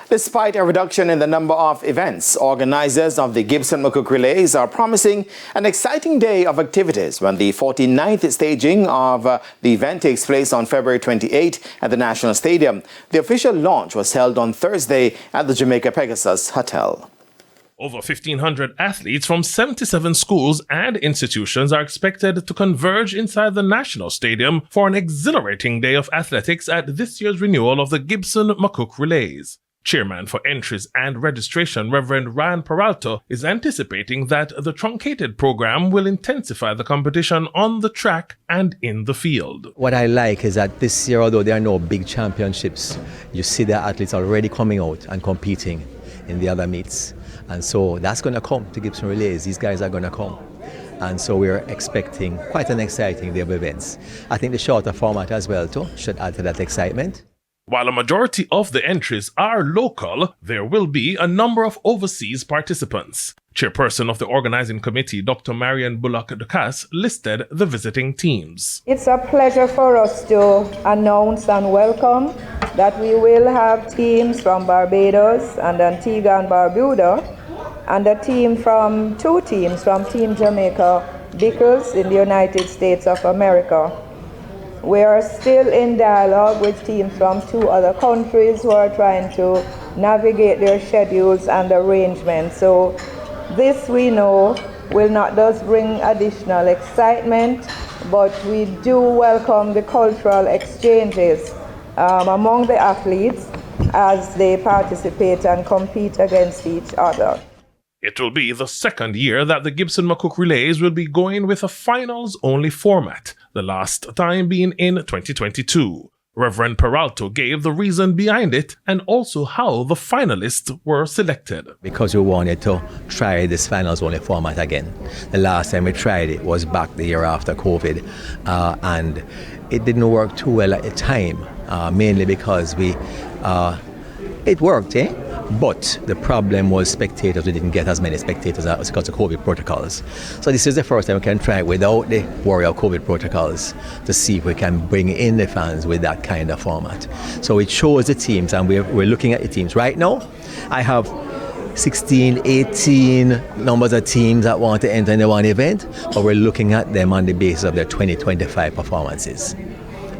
Despite a reduction in the number of events, organizers of the Gibson McCook Relays are promising an exciting day of activities when the 49th staging of the event takes place on February 28 at the National Stadium. The official launch was held on Thursday at the Jamaica Pegasus Hotel. Over 1,500 athletes from 77 schools and institutions are expected to converge inside the National Stadium for an exhilarating day of athletics at this year's renewal of the Gibson McCook Relays. Chairman for Entries and Registration, Reverend Ryan Peralta, is anticipating that the truncated program will intensify the competition on the track and in the field. What I like is that this year, although there are no big championships, you see the athletes already coming out and competing in the other meets. And so that's going to come to Gibson Relays. These guys are going to come. And so we're expecting quite an exciting day of events. I think the shorter format as well too should add to that excitement. While a majority of the entries are local, there will be a number of overseas participants. Chairperson of the organizing committee, Dr. Marian Bullock-Ducasse, listed the visiting teams. It's a pleasure for us to announce and welcome that we will have teams from Barbados and Antigua and Barbuda, and two teams from Team Jamaica, Bickles in the United States of America. We are still in dialogue with teams from 2 other countries who are trying to navigate their schedules and arrangements. So this, we know, will not just bring additional excitement, but we do welcome the cultural exchanges among the athletes as they participate and compete against each other. It will be the second year that the Gibson McCook Relays will be going with a finals-only format, the last time being in 2022. Reverend Peralta gave the reason behind it and also how the finalists were selected. Because we wanted to try this finals-only format again. The last time we tried it was back the year after COVID, and it didn't work too well at the time, mainly because it worked, but the problem was spectators. We didn't get as many spectators because of COVID protocols. So this is the first time we can try it without the worry of COVID protocols to see if we can bring in the fans with that kind of format. So it shows the teams, and we're looking at the teams. Right now, I have 16, 18 numbers of teams that want to enter in the one event, but we're looking at them on the basis of their 2025 performances.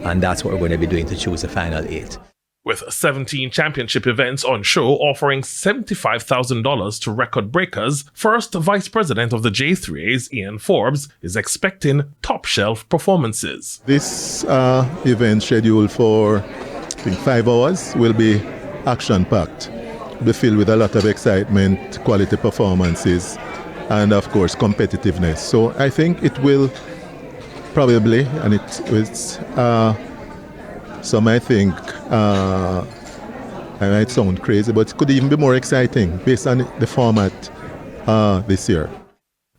And that's what we're going to be doing to choose the final 8. With 17 championship events on show offering $75,000 to record breakers, first Vice President of the J3As, Ian Forbes, is expecting top-shelf performances. This event scheduled for, I think, 5 hours will be action-packed. Be filled with a lot of excitement, quality performances, and of course competitiveness. So I think it will probably, and it's some I think, I might sound crazy, but it could even be more exciting based on the format this year.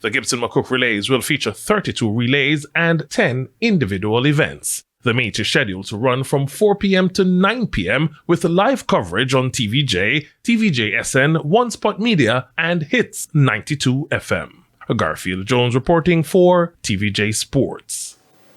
The Gibson McCook Relays will feature 32 relays and 10 individual events. The meet is scheduled to run from 4 p.m. to 9 p.m. with live coverage on TVJ, TVJ SN, One Spot Media, and Hits 92 FM. Garfield Jones reporting for TVJ Sports.